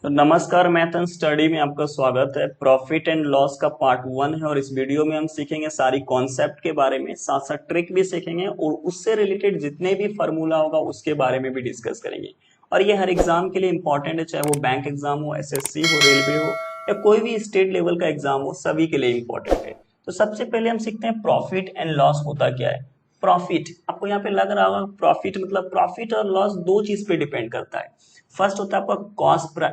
तो नमस्कार, math and study में आपका स्वागत है। प्रॉफिट एंड लॉस का पार्ट 1 है और इस वीडियो में हम सीखेंगे सारी कॉन्सेप्ट के बारे में, साथ साथ ट्रिक भी सीखेंगे और उससे रिलेटेड जितने भी फार्मूला होगा उसके बारे में भी डिस्कस करेंगे। और ये हर एग्जाम के लिए इंपॉर्टेंट है, चाहे वो बैंक एग्जाम हो, एसएससी हो, रेलवे हो या कोई भी स्टेट लेवल का एग्जाम हो, सभी के लिए इंपॉर्टेंट है। तो सबसे पहले हम सीखते हैं प्रॉफिट एंड लॉस होता क्या है। प्रॉफिट आपको यहाँ पे लग रहा होगा, प्रॉफिट मतलब प्रॉफिट और लॉस दो चीज पे डिपेंड करता है। फर्स्ट होता है आपका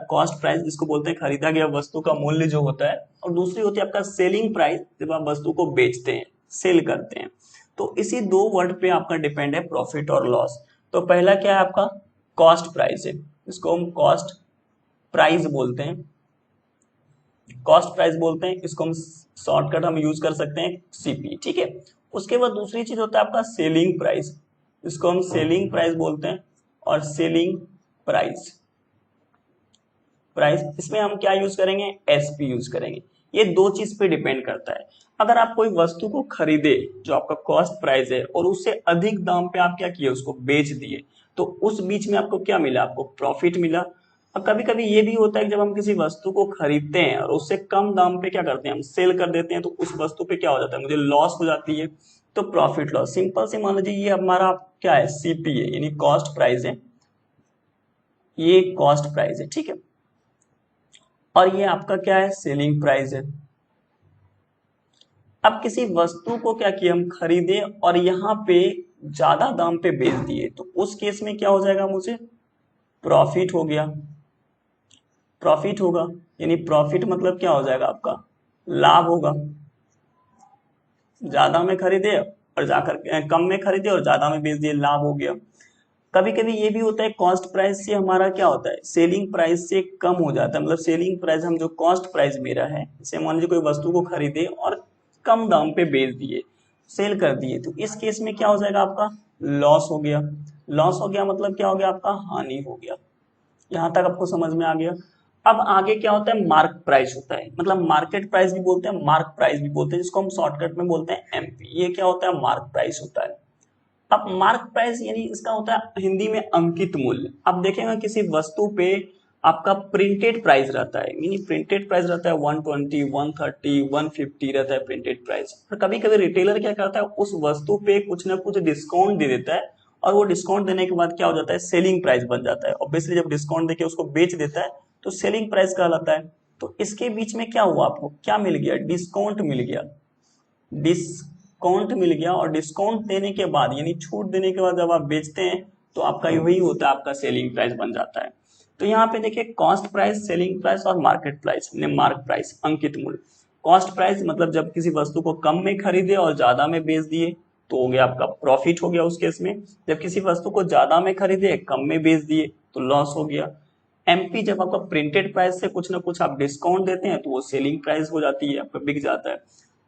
कॉस्ट प्राइस, जिसको बोलते हैं खरीदा गया वस्तु का मूल्य जो होता है, और दूसरी होती है आपका सेलिंग प्राइस, जब आप वस्तु को बेचते हैं, सेल करते हैं। तो इसी दो वर्ड पे आपका डिपेंड है प्रॉफिट और लॉस। तो पहला क्या है आपका कॉस्ट प्राइस है, इसको हम कॉस्ट प्राइस बोलते हैं, कॉस्ट प्राइस बोलते हैं। इसको हम शॉर्टकट हम यूज कर सकते हैं सीपी, ठीक है। उसके बाद दूसरी चीज होता है आपका सेलिंग प्राइस, इसको हम सेलिंग प्राइस बोलते हैं। और सेलिंग प्राइस प्राइस इसमें हम क्या यूज करेंगे, एसपी यूज करेंगे। ये दो चीज पे डिपेंड करता है। अगर आप कोई वस्तु को खरीदे जो आपका कॉस्ट प्राइस है और उससे अधिक दाम पे आप क्या किए, उसको बेच दिए, तो उस बीच में आपको क्या मिला, आपको प्रॉफिट मिला। और कभी कभी ये भी होता है कि जब हम किसी वस्तु को खरीदते हैं और उससे कम दाम पे क्या करते हैं, हम सेल कर देते हैं, तो उस वस्तु पे क्या हो जाता है, मुझे लॉस हो जाती है। तो प्रॉफिट लॉस सिंपल से मान लीजिए ये हमारा क्या है, सीपी है, यानी कॉस्ट प्राइस है, ये कॉस्ट प्राइस है, ठीक है। और ये आपका क्या है, सेलिंग प्राइस है। अब किसी वस्तु को क्या किया, हम खरीदे और यहाँ पे ज्यादा दाम पे बेच दिए, तो उस केस में क्या हो जाएगा, मुझे प्रॉफिट हो गया, प्रॉफिट होगा। यानी प्रॉफिट मतलब क्या हो जाएगा, आपका लाभ होगा। ज्यादा में खरीदे और जाकर कम में खरीदे और ज्यादा में बेच दिए, लाभ हो गया। कभी कभी ये भी होता है कॉस्ट प्राइस से हमारा क्या होता है, सेलिंग प्राइस से कम हो जाता है। मतलब सेलिंग प्राइस, हम जो कॉस्ट प्राइस मेरा है, जैसे मान लीजिए कोई वस्तु को खरीदे और कम दाम पे बेच दिए, सेल कर दिए, तो इस केस में क्या हो जाएगा, आपका लॉस हो गया। लॉस हो गया मतलब क्या हो गया, आपका हानि हो गया। यहां तक आपको समझ में आ गया। अब आगे क्या होता है, मार्क प्राइस होता है, मतलब मार्केट प्राइस भी बोलते हैं, मार्क प्राइस भी बोलते हैं, जिसको हम शॉर्टकट में बोलते हैं एमपी। ये क्या होता है, मार्क प्राइस होता है। अब मार्क प्राइस यानी इसका होता है हिंदी में अंकित मूल्य। अब देखेंगे किसी वस्तु पे आपका प्रिंटेड प्राइस रहता है, यानी प्रिंटेड प्राइस रहता है 120, 130, 150 रहता है प्रिंटेड प्राइस। और कभी कभी रिटेलर क्या करता है, उस वस्तु पे कुछ ना कुछ डिस्काउंट दे देता है, और वो डिस्काउंट देने के बाद क्या हो जाता है, सेलिंग प्राइस बन जाता है। ऑब्वियसली जब डिस्काउंट देके उसको बेच देता है तो सेलिंग प्राइस कहलाता है। तो इसके बीच में क्या हुआ, आपको क्या मिल गया, डिस्काउंट मिल गया, डिस्काउंट मिल गया। और डिस्काउंट देने के बाद यानी छूट देने के बाद जब आप बेचते हैं तो आपका यही होता है, आपका सेलिंग प्राइस बन जाता है। तो यहाँ पे देखिए कॉस्ट प्राइस, सेलिंग प्राइस और मार्केट प्राइस, मार्क प्राइस अंकित मूल्य। कॉस्ट प्राइस मतलब जब किसी वस्तु को कम में खरीदे और ज्यादा में बेच दिए तो हो गया आपका प्रॉफिट हो गया उस केस में। जब किसी वस्तु को ज्यादा में खरीदे कम में बेच दिए तो लॉस हो गया। एमपी जब आपका प्रिंटेड प्राइस से कुछ ना कुछ आप डिस्काउंट देते हैं तो वो सेलिंग प्राइस हो जाती है, आपका बिक जाता है।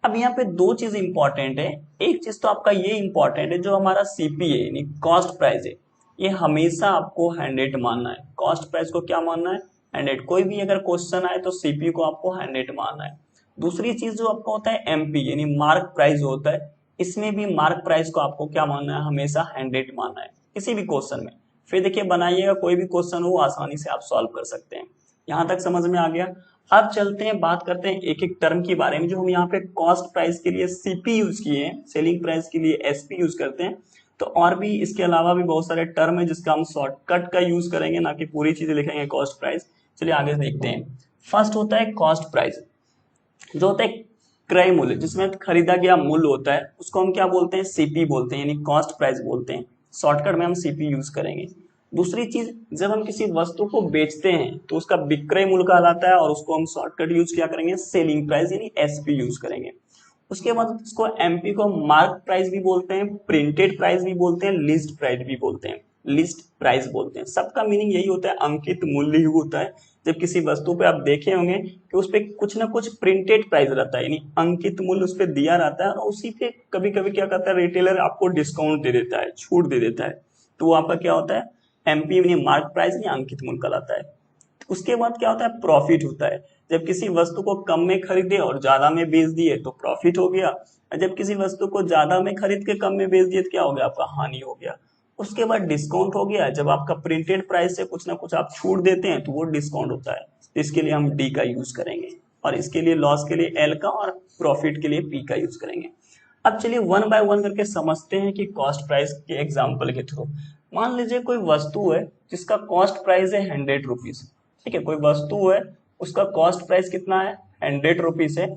अब यहाँ पे दो चीज इंपॉर्टेंट है। एक चीज तो आपका ये इंपॉर्टेंट है, जो हमारा सीपी है यानी कॉस्ट प्राइस है, ये हमेशा आपको 100 मानना है। कॉस्ट प्राइस को क्या मानना है, 100। कोई भी अगर क्वेश्चन आए तो सीपी को आपको 100 मानना है। दूसरी चीज जो आपका होता है एमपी यानी मार्क प्राइस होता है, इसमें भी मार्क प्राइस को आपको क्या मानना है, हमेशा 100 मानना है किसी भी क्वेश्चन में। फिर देखिए बनाइएगा, कोई भी क्वेश्चन हो आसानी से आप सॉल्व कर सकते हैं। यहां तक समझ में आ गया। अब चलते हैं, बात करते हैं एक एक टर्म के बारे में। जो हम यहाँ पे कॉस्ट प्राइस के लिए सीपी यूज किए हैं, सेलिंग प्राइस के लिए एसपी यूज करते हैं। तो और भी इसके अलावा भी बहुत सारे टर्म है जिसका हम शॉर्टकट का यूज करेंगे, ना कि पूरी चीजें लिखेंगे कॉस्ट प्राइस। चलिए आगे देखते हैं। फर्स्ट होता है कॉस्ट प्राइस, जो होता है क्रय मूल्य, जिसमें खरीदा गया मूल्य होता है, उसको हम क्या बोलते हैं, सीपी बोलते हैं, यानी कॉस्ट प्राइस बोलते हैं। शॉर्टकट में हम सीपी यूज करेंगे। दूसरी चीज, जब हम किसी वस्तु को बेचते हैं तो उसका विक्रय मूल्य कहलाता है, और उसको हम शॉर्टकट यूज क्या करेंगे, सेलिंग प्राइस यानी एसपी यूज करेंगे। उसके बाद इसको एमपी को मार्क प्राइस भी बोलते हैं, प्रिंटेड प्राइस भी बोलते हैं, लिस्ट प्राइस भी बोलते हैं, लिस्ट प्राइस बोलते हैं। सबका मीनिंग यही होता है, अंकित मूल्य ही होता है। जब किसी वस्तु पे आप देखे होंगे कि उस पे कुछ ना कुछ प्रिंटेड प्राइस रहता है, यानी अंकित मूल्य उस पे दिया रहता है, और उसी पे कभी कभी क्या करता है, रिटेलर आपको डिस्काउंट दे देता है, छूट दे देता है, तो वो आपका क्या होता है, एमपी यानी मार्क प्राइस या अंकित मूल्य कहलाता है। उसके बाद क्या होता है, प्रॉफिट होता है। जब किसी वस्तु को कम में खरीदे और ज्यादा में बेच दिए तो प्रॉफिट हो गया। जब किसी वस्तु को ज्यादा में खरीद के कम में बेच दिए तो क्या हो गया, आपका हानि हो गया। उसके बाद डिस्काउंट हो गया, जब आपका प्रिंटेड प्राइस से कुछ ना कुछ आप छूट देते हैं तो वो डिस्काउंट होता है, इसके लिए हम डी का यूज करेंगे, और इसके लिए लॉस के लिए एल का, और प्रॉफिट के लिए पी का यूज करेंगे। अब चलिए वन बाय वन करके समझते हैं कि कॉस्ट प्राइस के एग्जाम्पल के थ्रू। मान लीजिए कोई वस्तु है जिसका कॉस्ट प्राइस है 100 रुपीज, ठीक है, कोई वस्तु है उसका कॉस्ट प्राइस कितना है 100 रुपीज है,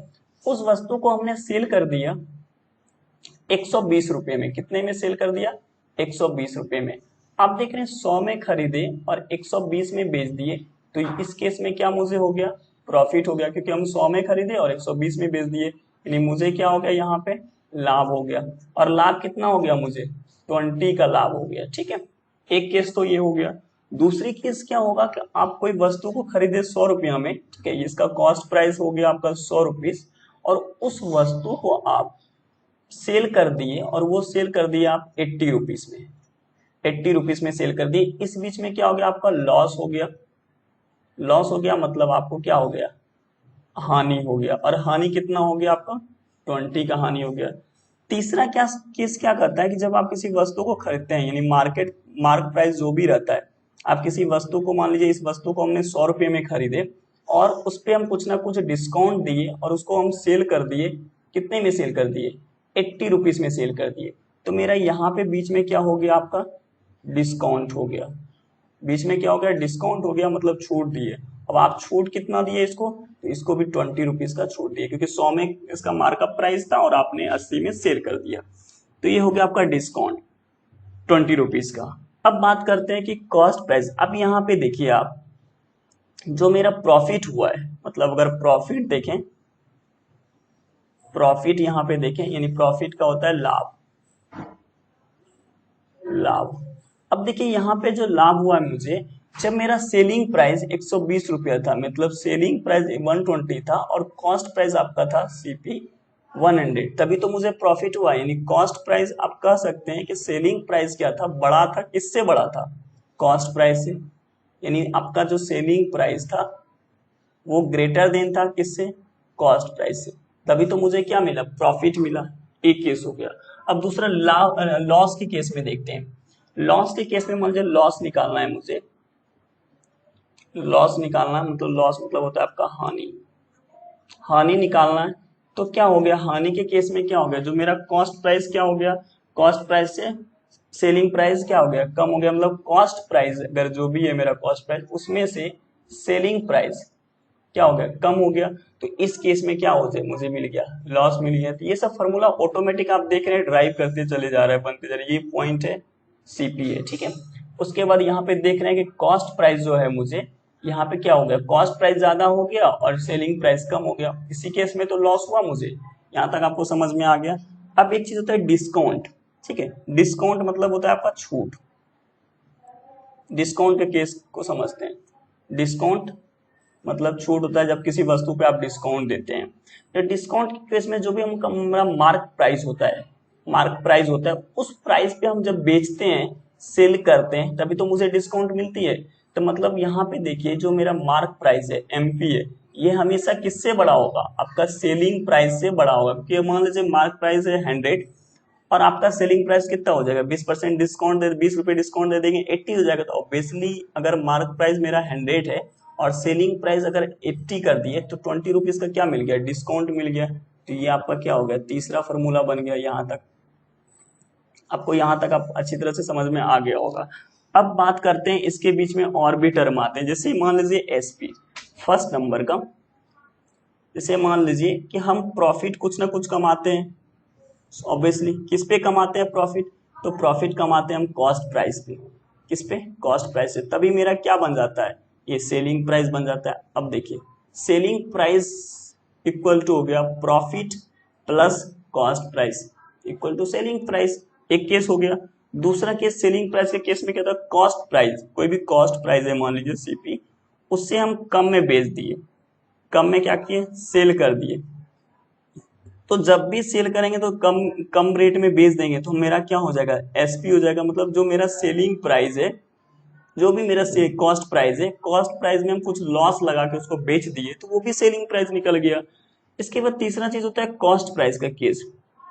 उस वस्तु को हमने सेल कर दिया 120 रुपए में। कितने में सेल कर दिया 120 रुपए में। आप देख रहे हैं 100 में खरीदे और 120 में बेच दिए, तो इस केस में क्या मुझे हो गया प्रॉफिट हो गया, क्योंकि हम 100 में खरीदे और 120 में बेच दिए, यानी मुझे क्या हो गया यहाँ पे लाभ हो गया। और लाभ कितना हो गया मुझे 20 का लाभ हो गया, ठीक है। एक केस तो ये हो गया। दूसरी केस क्या होगा कि आप कोई वस्तु को खरीदे 100 रुपया में, ठीक है, इसका कॉस्ट प्राइस हो गया आपका 100 रुपीज, और उस वस्तु को आप सेल कर दिए, और वो सेल कर दिए आप 80 रुपीज में, 80 रुपीज में सेल कर दिए। इस बीच में क्या हो गया आपका लॉस हो गया, लॉस हो गया मतलब आपको क्या हो गया हानि हो गया, और हानि कितना हो गया आपका 20 का हानि हो गया। तीसरा क्या केस क्या करता है कि जब आप किसी वस्तु को खरीदते हैं, यानी मार्क प्राइस जो भी रहता है, आप किसी वस्तु को मान लीजिए इस वस्तु को हमने 100 रुपये में खरीदे और उस पर हम कुछ ना कुछ डिस्काउंट दिए और उसको हम सेल कर दिए, कितने में सेल कर दिए 80 रुपीज में सेल कर दिए, तो मेरा यहाँ पे बीच में क्या हो गया आपका डिस्काउंट हो गया, बीच में क्या हो गया डिस्काउंट हो गया, मतलब छूट दिए। अब आप छूट कितना दिए इसको, तो इसको भी 20 रुपीज का छूट दिए, क्योंकि 100 में इसका मार्कअप प्राइस था और आपने 80 में सेल कर दिया, तो ये हो गया आपका डिस्काउंट 20 रुपीज का। अब बात करते हैं कि कॉस्ट प्राइस। अब यहाँ पे देखिए आप, जो मेरा प्रॉफिट हुआ है, मतलब अगर प्रॉफिट देखें, प्रॉफिट यहाँ पे देखें, यानी प्रॉफिट का होता है लाभ, लाभ। अब देखिए यहाँ पे जो लाभ हुआ है मुझे, जब मेरा सेलिंग प्राइस 120 रुपया था, मतलब सेलिंग प्राइस 120 था और कॉस्ट प्राइस आपका था सीपी 100, तभी तो मुझे प्रॉफिट हुआ। यानी कॉस्ट प्राइस आप कह सकते हैं कि सेलिंग प्राइस क्या था, बड़ा था, किससे बड़ा था कॉस्ट प्राइस से, यानी आपका जो सेलिंग प्राइस था वो ग्रेटर देन था किससे कॉस्ट प्राइस से, तभी तो मुझे क्या मिला प्रॉफिट मिला। एक केस हो गया। अब दूसरा लॉस के केस में देखते हैं। लॉस के केस में मुझे लॉस निकालना है, मुझे लॉस निकालना है, मतलब लॉस मतलब होता है आपका हानि, हानि निकालना है। तो क्या हो गया हानि के केस में क्या हो गया, जो मेरा कॉस्ट प्राइस क्या हो गया, कॉस्ट प्राइस से सेलिंग प्राइस क्या हो गया कम हो गया, मतलब कॉस्ट प्राइस अगर जो भी है मेरा कॉस्ट प्राइस उसमें से सेलिंग प्राइस क्या हो गया कम हो गया, तो इस केस में क्या हो जाए मुझे मिल गया लॉस मिल गया। तो ये सब फॉर्मूला ऑटोमेटिक आप देख रहे हैं ड्राइव करते चले जा रहे हैं, बनते जा रहे हैं, ये पॉइंट है सीपी है, ठीक है। उसके बाद यहाँ पे देख रहे हैं कि कॉस्ट प्राइस जो है मुझे यहाँ पे क्या हो गया कॉस्ट प्राइस ज्यादा हो गया और सेलिंग प्राइस कम हो गया, इसी केस में तो लॉस हुआ मुझे। यहाँ तक आपको समझ में आ गया। अब एक चीज होता है डिस्काउंट, ठीक है, डिस्काउंट मतलब होता है आपका छूट। डिस्काउंट के केस को समझते हैं। डिस्काउंट मतलब छूट होता है जब किसी वस्तु पे आप डिस्काउंट देते हैं। तो डिस्काउंट के केस में जो भी हमारा मार्क प्राइस होता है, मार्क प्राइस होता है, उस प्राइस पे हम जब बेचते हैं सेल करते हैं तभी तो मुझे डिस्काउंट मिलती है। तो मतलब यहाँ पे देखिए जो मेरा मार्क प्राइस है एमपी है, ये हमेशा किससे बड़ा होगा आपका सेलिंग प्राइस से बड़ा होगा, क्योंकि मान लीजिए मार्क प्राइस है 100 और आपका सेलिंग प्राइस कितना हो जाएगा 20% डिस्काउंट दे, 20 रुपए डिस्काउंट दे देंगे 80 हो जाएगा। तो ऑब्वियसली अगर मार्क प्राइस मेरा 100 है और सेलिंग प्राइस अगर 80 कर दिए तो 20 रुपीज का क्या मिल गया डिस्काउंट मिल गया। तो ये आपका क्या हो गया तीसरा फॉर्मूला बन गया। यहाँ तक आपको यहाँ तक आप अच्छी तरह से समझ में आ गया होगा। अब बात करते हैं इसके बीच में और भी टर्म आते हैं, जैसे मान लीजिए एसपी फर्स्ट नंबर का, जैसे मान लीजिए कि हम प्रॉफिट कुछ ना कुछ कमाते हैं, ऑब्वियसली किस पे कमाते हैं प्रॉफिट, तो प्रॉफिट कमाते हैं हम कॉस्ट प्राइस पे, किस पे कॉस्ट प्राइस से, तभी मेरा क्या बन जाता है ये सेलिंग प्राइस बन जाता है। अब देखिए सेलिंग प्राइस इक्वल टू हो गया profit plus cost price equal to selling price, एक केस हो गया। दूसरा केस सेलिंग प्राइस के केस में क्या था कॉस्ट प्राइस, कोई भी कॉस्ट प्राइस है मान लीजिए सीपी, उससे हम कम में बेच दिए, कम में क्या किए सेल कर दिए, तो जब भी सेल करेंगे तो कम रेट में बेच देंगे तो मेरा क्या हो जाएगा एसपी हो जाएगा, मतलब जो मेरा सेलिंग प्राइस है, जो भी मेरा कॉस्ट प्राइस है, कॉस्ट प्राइस में हम कुछ लॉस लगा के उसको बेच दिए तो वो भी सेलिंग प्राइस निकल गया। इसके बाद तीसरा चीज होता है कॉस्ट प्राइस का केस।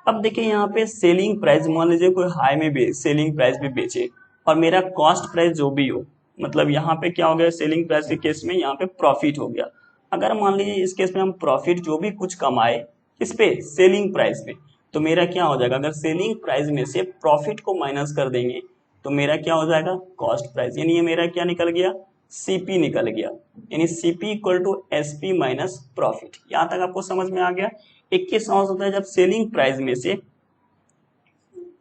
अब देखिए यहाँ पे सेलिंग प्राइस, मान लीजिए कोई हाई में सेलिंग प्राइस पे बेचे और मेरा कॉस्ट प्राइस जो भी हो, मतलब यहाँ पे क्या हो गया, सेलिंग प्राइस के केस में यहाँ पे प्रॉफिट हो गया। अगर मान लीजिए इस केस में हम प्रॉफिट जो भी कुछ कमाए किस पे, सेलिंग प्राइस पे, तो मेरा क्या हो जाएगा, अगर सेलिंग प्राइस में से प्रॉफिट को माइनस कर देंगे तो मेरा क्या हो जाएगा, कॉस्ट प्राइस, यानी ये मेरा क्या निकल गया, सीपी निकल गया, यानी CP equal to SP minus profit. यहाँ तक आपको समझ में आ गया। एक केस और होता है जब सेलिंग प्राइस में से,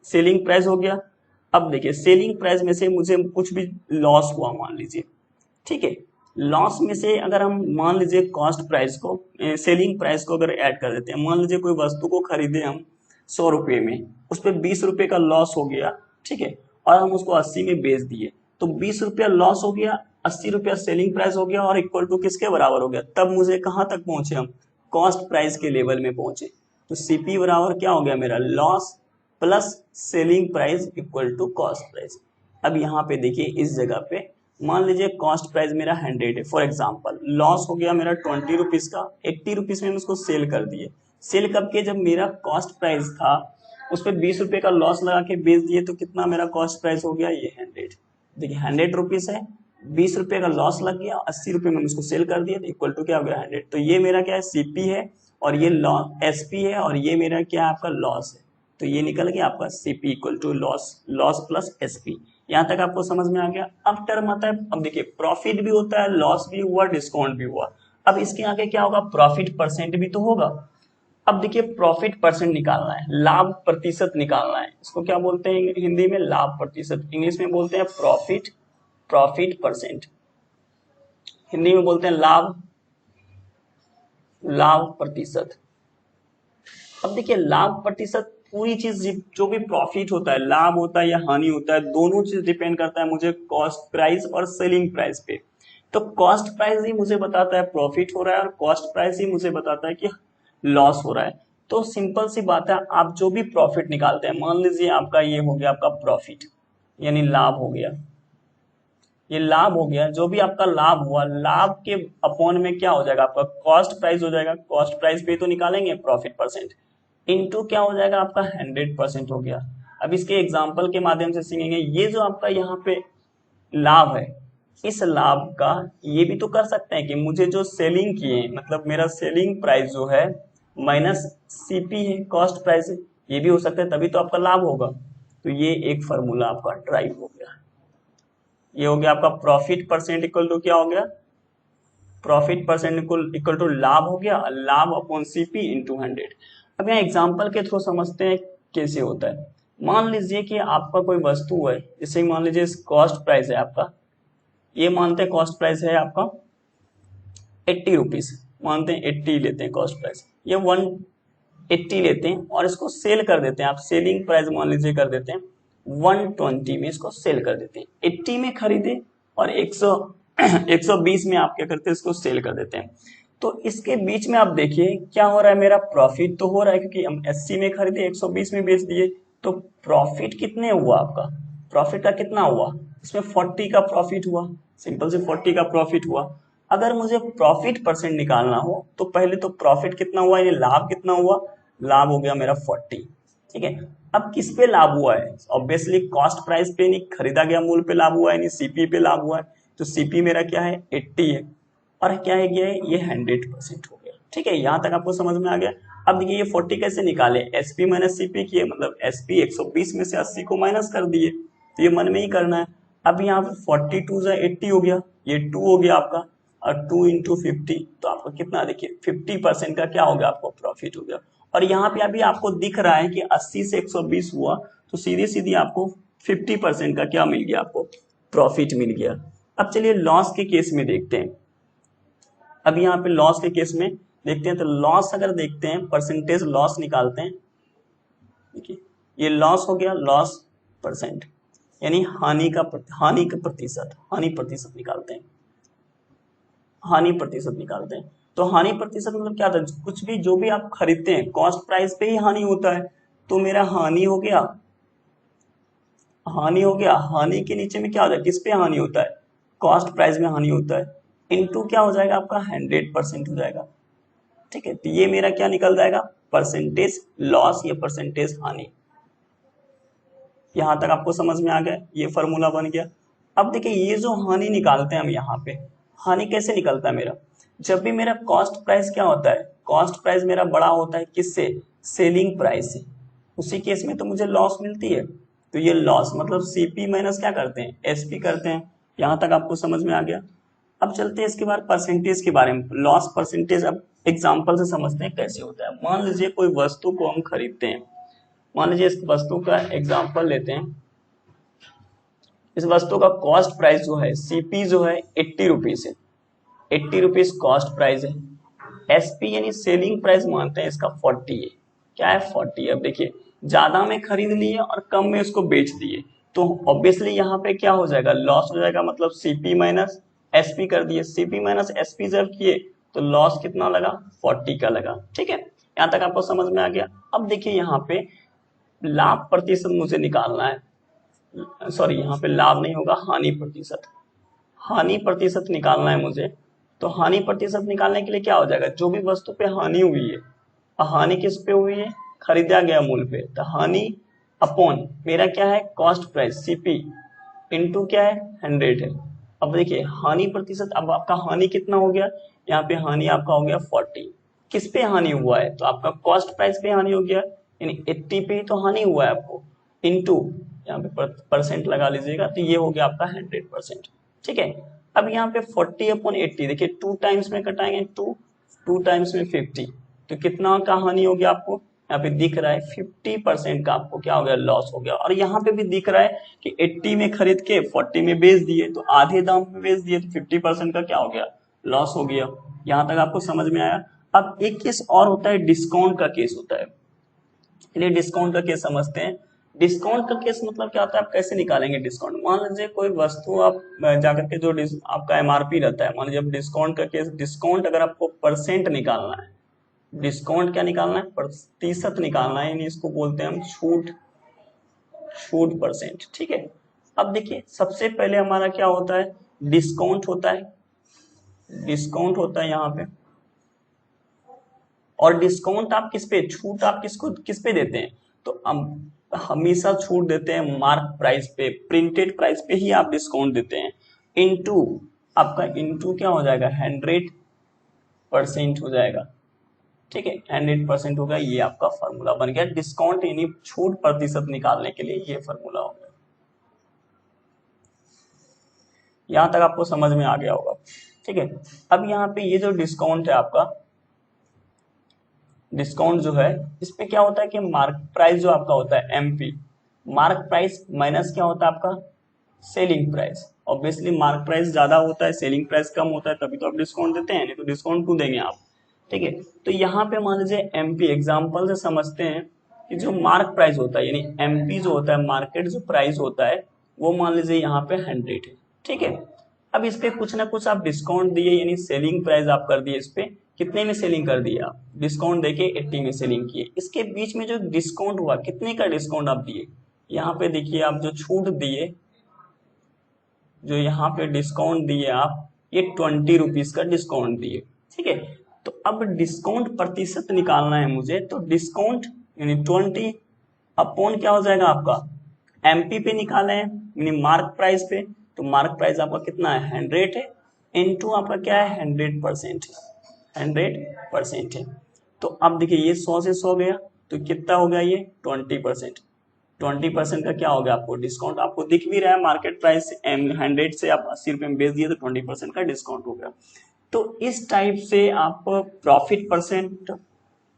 सेलिंग प्राइस हो गया, अब देखिए सेलिंग प्राइस में से मुझे कुछ भी लॉस हुआ मान लीजिए, ठीक है, लॉस में से अगर हम मान लीजिए कॉस्ट प्राइस को, सेलिंग प्राइस को अगर ऐड कर देते हैं, मान लीजिए कोई वस्तु को खरीदे हम 100 रुपये में, उस पर 20 रुपये का लॉस हो गया, ठीक है, और हम उसको 80 में बेच दिए, तो 20 रुपया लॉस हो गया, 80 रुपया सेलिंग प्राइस हो गया और इक्वल टू किसके बराबर हो गया, तब मुझे कहाँ तक पहुंचे हम, कॉस्ट प्राइस के लेवल में पहुंचे। तो सीपी बराबर क्या हो गया मेरा, loss plus selling price equal to cost price. अब यहाँ पे देखिए इस जगह पे मान लीजिए कॉस्ट प्राइस मेरा 100 है, फॉर एग्जांपल लॉस हो गया मेरा 20 रुपीज का, 80 रुपीज में हम उसको सेल कर दिए। सेल कब के, जब मेरा कॉस्ट प्राइस था उस पर 20 रुपये का लॉस लगा के बेच दिए, तो कितना मेरा कॉस्ट प्राइस हो गया, ये 100। देखिए 100 रुपीज है, 20 रुपये का लॉस लग गया, 80 रुपये में उसको सेल कर दिया, तो इक्वल टू क्या हो गया, 100। तो ये मेरा क्या है, सीपी है, और ये एसपी है, और ये मेरा क्या है, आपका लॉस है। तो ये निकल गया आपका CP equal to loss, loss plus SP. यहाँ तक आपको समझ में आ गया। अब टर्म आता है, अब देखिए प्रॉफिट भी होता है, लॉस भी हुआ, डिस्काउंट भी हुआ। अब इसके आगे क्या होगा, प्रॉफिट परसेंट भी तो होगा। अब देखिए प्रॉफिट परसेंट निकालना है, लाभ प्रतिशत निकालना है, इसको क्या बोलते हैं हिंदी में, लाभ प्रतिशत, इंग्लिश में बोलते हैं प्रॉफिट, प्रॉफिट परसेंट, हिंदी में बोलते हैं लाभ, लाभ प्रतिशत। अब देखिए लाभ प्रतिशत पूरी चीज, जो भी प्रॉफिट होता है, लाभ होता है या हानि होता है, दोनों चीज डिपेंड करता है मुझे कॉस्ट प्राइस और सेलिंग प्राइस पे। तो कॉस्ट प्राइस ही मुझे बताता है प्रॉफिट हो रहा है, और कॉस्ट प्राइस ही मुझे बताता है कि लॉस हो रहा है। तो सिंपल सी बात है, आप जो भी प्रॉफिट निकालते हैं, मान लीजिए आपका ये हो गया आपका प्रॉफिट, यानी लाभ हो गया, ये लाभ हो गया, जो भी आपका लाभ हुआ, लाभ के अपॉन में क्या हो जाएगा, आपका कॉस्ट प्राइस हो जाएगा, कॉस्ट प्राइस पे तो निकालेंगे प्रॉफिट परसेंट, इनटू क्या हो जाएगा आपका 100% हो गया। अब इसके एग्जांपल के माध्यम से सीखेंगे। ये जो आपका यहाँ पे लाभ है, इस लाभ का ये भी तो कर सकते हैं कि मुझे जो सेलिंग किए, मतलब मेरा सेलिंग प्राइस जो है माइनस सीपी है, कॉस्ट प्राइस है, ये भी हो सकता है, तभी तो आपका लाभ होगा। तो ये एक फॉर्मूला आपका ड्राइव हो गया। ये हो गया आपका प्रॉफिट परसेंट इक्वल टू क्या हो गया, प्रॉफिट परसेंट इक्वल टू लाभ हो गया, लाभ अपॉन सीपी इंटू 100। अब यहाँ एग्जाम्पल के थ्रू समझते हैं कैसे होता है। मान लीजिए कि आपका कोई वस्तु है, जैसे मान लीजिए कॉस्ट प्राइस है आपका, ये मानते हैं कॉस्ट प्राइस है आपका 80 रुपीज, मानते हैं 80 लेते हैं कॉस्ट प्राइस, ये 180 लेते हैं और इसको सेल कर देते हैं, आप सेलिंग प्राइस मान लीजिए कर देते हैं 120 में, इसको सेल कर देते हैं। 80 में खरीदे और 120 में आप क्या करते हैं, इसको सेल कर देते हैं। तो इसके बीच में आप देखिए क्या हो रहा है, मेरा प्रॉफिट तो हो रहा है, क्योंकि हम 80 में खरीदे 120 में बेच दिए। तो प्रॉफिट कितने हुआ आपका, प्रॉफिट का कितना हुआ, इसमें 40 का प्रॉफिट हुआ, सिंपल से 40 का प्रॉफिट हुआ। अगर मुझे प्रॉफिट परसेंट निकालना हो तो पहले तो प्रॉफिट कितना हुआ, ये लाभ कितना हुआ, लाभ हो गया मेरा 40, ठीक है। अब किस पे लाभ हुआ है, ऑब्वियसली कॉस्ट प्राइस पे नहीं, खरीदा गया मूल्य पे लाभ हुआ है, नहीं सीपी पे लाभ हुआ है। तो सीपी मेरा क्या है 80 है, और क्या है ये 100% हो गया, ठीक है। यहाँ तक आपको समझ में आ गया। अब देखिए ये 40 कैसे निकाले, एसपी माइनस सीपी किए, मतलब एसपी 120 में से 80 को माइनस कर दिए, तो ये मन में ही करना है। अब यहाँ पे 42 से 80 हो गया, ये 2 हो गया आपका, और 2 इंटू 50, तो आपका कितना, देखिए 50% का क्या हो गया, आपको प्रॉफिट हो गया। और यहाँ पे अभी आपको दिख रहा है कि 80 से 120 हुआ, तो सीधी सीधी आपको 50% का क्या मिल गया, आपको प्रॉफिट मिल गया। अब चलिए लॉस के केस में देखते हैं। अब यहाँ पे लॉस के केस में देखते हैं, तो लॉस अगर देखते हैं, परसेंटेज लॉस निकालते हैं, देखिए ये लॉस हो गया, लॉस परसेंट, यानी हानि का प्रतिशत निकालते हैं, हानि प्रतिशत निकालते हैं। तो हानि प्रतिशत मतलब क्या था, कुछ भी जो भी आप खरीदते हैं कॉस्ट प्राइस पे ही हानि होता है, तो मेरा हानि हो गया, हानि हो गया, हानि के नीचे में क्या हो जाएगा, किस पे हानि होता है, कॉस्ट प्राइस में हानि होता है, इनटू क्या हो जाएगा आपका 100% हो जाएगा, ठीक है, तो ये मेरा क्या निकल जाएगा, परसेंटेज लॉस या परसेंटेज हानि। यहां तक आपको समझ में आ गया, ये फॉर्मूला बन गया। अब देखिए ये जो हानि निकालते हैं हम यहाँ पे, हानि कैसे निकलता है मेरा, जब भी मेरा कॉस्ट प्राइस क्या होता है, कॉस्ट प्राइस मेरा बड़ा होता है किससे, सेलिंग प्राइस से, उसी केस में तो मुझे लॉस मिलती है। तो ये लॉस मतलब सीपी माइनस क्या करते हैं, एसपी करते हैं। यहां तक आपको समझ में आ गया। अब चलते हैं इसके बाद परसेंटेज के बारे में, लॉस परसेंटेज अब एग्जांपल से समझते हैं कैसे होता है। मान लीजिए कोई वस्तु को हम खरीदते हैं, मान लीजिए इस वस्तु का एग्जांपल लेते हैं, इस वस्तु का कॉस्ट प्राइस जो है सीपी जो है 80 रुपीज है, 80 रुपीज कॉस्ट प्राइस है। एसपी यानी सेलिंग प्राइस मानते हैं इसका 40 है, क्या है 40। अब देखिए ज्यादा में खरीद लिए और कम में उसको बेच दिए, तो ऑब्वियसली यहाँ पे क्या हो जाएगा, लॉस हो जाएगा। मतलब सीपी माइनस एसपी कर दिए, सीपी माइनस एसपी जब किए तो लॉस कितना लगा, 40 का लगा। ठीक है, यहाँ तक आपको समझ में आ गया। अब देखिए यहाँ पे लाभ प्रतिशत मुझे निकालना है, सॉरी यहाँ पे लाभ नहीं होगा, हानि प्रतिशत, हानि प्रतिशत निकालना है मुझे। तो हानि प्रतिशत निकालने के लिए क्या हो जाएगा, जो भी वस्तु पे हानि हुई है, हानि किस पे हुई है, खरीदा गया मूल्य पे, तो हानि अपॉन मेरा क्या है, कॉस्ट प्राइस सीपी इनटू क्या है 100 है। अब देखिए हानि प्रतिशत, अब आपका हानि कितना हो गया, यहाँ पे हानि आपका हो गया 40। किस पे हानि हुआ है, तो आपका कॉस्ट प्राइस पे हानि हो गया, यानी 80 पे ही तो हानि हुआ है आपको, इनटू यहाँ पे परसेंट लगा लीजिएगा, तो ये हो गया आपका 100%। ठीक है, अब यहाँ पे 40/80 देखिए 2 टाइम्स में कटाएंगे, 2 टाइम्स में 50, तो कितना का हानि हो गया आपको, यहाँ पे दिख रहा है 50% का आपको क्या हो गया, लॉस हो गया। और यहाँ पे भी दिख रहा है कि 80 में खरीद के 40 में बेच दिए, तो आधे दाम पे बेच दिए, तो 50% का क्या हो गया, लॉस हो गया। यहाँ तक आपको समझ में आया। अब एक केस और होता है, डिस्काउंट का केस होता है। चलिए डिस्काउंट का केस समझते हैं। डिस्काउंट का केस मतलब क्या होता है, आप कैसे निकालेंगे डिस्काउंट। मान लीजिए कोई वस्तु आप जाकर के जो आपका एमआरपी रहता है, मान लीजिए अब डिस्काउंट का केस, डिस्काउंट अगर आपको परसेंट निकालना है, डिस्काउंट क्या निकालना है, प्रतिशत निकालना है, यानी इसको बोलते हैं हम छूट, छूट परसेंट। ठीक है, अब देखिए सबसे पहले हमारा क्या होता है, डिस्काउंट होता है, डिस्काउंट होता है यहाँ पे। और डिस्काउंट आप किस पे, छूट आप किसको किस पे देते हैं, तो हम हमेशा छूट देते हैं मार्क प्राइस पे, प्रिंटेड प्राइस पे ही आप डिस्काउंट देते हैं। इनटू आपका इनटू क्या हो जाएगा, 100% हो जाएगा। ठीक है, 100% होगा, ये आपका फॉर्मूला बन गया डिस्काउंट यानी छूट प्रतिशत निकालने के लिए, ये फॉर्मूला हो गया। यहां तक आपको समझ में आ गया होगा। ठीक है, अब यहाँ पे ये जो डिस्काउंट है आपका, डिस्काउंट जो है इसमें क्या होता है कि मार्क प्राइस जो आपका होता है एमपी, मार्क प्राइस माइनस क्या होता है आपका, selling price. Obviously mark price ज्यादा होता है, सेलिंग प्राइस कम होता है, तभी तो आप डिस्काउंट देते हैं, नहीं तो डिस्काउंट क्यों देंगे आप। ठीक है, तो यहाँ पे मान लीजिए एमपी, एग्जाम्पल से समझते हैं कि जो मार्क प्राइस होता है, यानी एमपी जो होता है, मार्केट जो प्राइस होता है, वो मान लीजिए यहाँ पे 100 है। ठीक है, अब इस पे कुछ ना कुछ आप डिस्काउंट दिए, यानी सेलिंग प्राइस आप कर दिए, इस पे कितने में सेलिंग कर दिए आप, डिस्काउंट देके 80 में सेलिंग किए। इसके बीच में जो डिस्काउंट हुआ, कितने का डिस्काउंट आप दिए, यहाँ पे देखिए आप जो छूट दिए, जो यहाँ पे डिस्काउंट दिए आप, ये 20 रुपीज का डिस्काउंट दिए। ठीक है, तो अब डिस्काउंट प्रतिशत निकालना है मुझे, तो डिस्काउंट यानी 20 अपॉन क्या हो जाएगा आपका, एमपी पे निकाले हैं, यानी मार्क प्राइस पे, तो मार्क प्राइस आपका कितना है, 100 है, इनटू आपका क्या है 100% है, 100% है। तो अब देखिए ये 100 से 100 गया, तो कितना हो गया ये 20%, 20% का क्या हो गया आपको डिस्काउंट, आपको दिख भी रहा है मार्केट प्राइस 100 से आप 80 रुपए में बेच दिए, तो 20% का डिस्काउंट हो गया। तो इस टाइप से आप profit percent,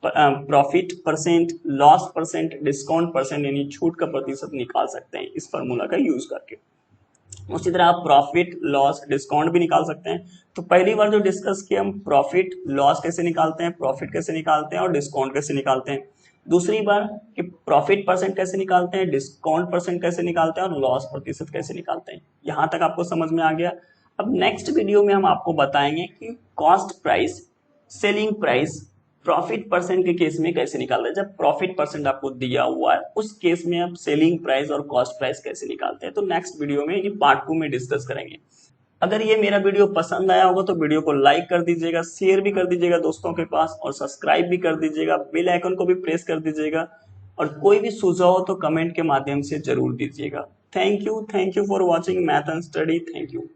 profit percent, loss percent, discount percent यानी छूट का प्रतिशत निकाल सकते हैं इस फॉर्मूला का यूज करके। उसी तरह आप प्रॉफिट लॉस डिस्काउंट भी निकाल सकते हैं। तो पहली बार जो डिस्कस किया हम प्रॉफिट लॉस कैसे निकालते हैं, प्रॉफिट कैसे निकालते हैं और डिस्काउंट कैसे निकालते हैं। दूसरी बार कि प्रॉफिट परसेंट कैसे निकालते हैं, डिस्काउंट परसेंट कैसे निकालते हैं और लॉस प्रतिशत कैसे निकालते हैं। यहां तक आपको समझ में आ गया। अब नेक्स्ट वीडियो में हम आपको बताएंगे कि cost price, selling price, profit percent के केस में कैसे निकालते हैं। जब प्रॉफिट परसेंट आपको दिया हुआ है उस केस में आप सेलिंग प्राइस और कॉस्ट प्राइस कैसे निकालते हैं, तो नेक्स्ट वीडियो में ये पार्ट 2 में डिस्कस करेंगे। अगर ये मेरा वीडियो पसंद आया होगा तो वीडियो को लाइक कर दीजिएगा, शेयर भी कर दीजिएगा दोस्तों के पास, और सब्सक्राइब भी कर दीजिएगा, बेल आइकन को भी प्रेस कर दीजिएगा, और कोई भी सुझाव हो तो कमेंट के माध्यम से जरूर दीजिएगा। Thank you for watching math and study. Thank you.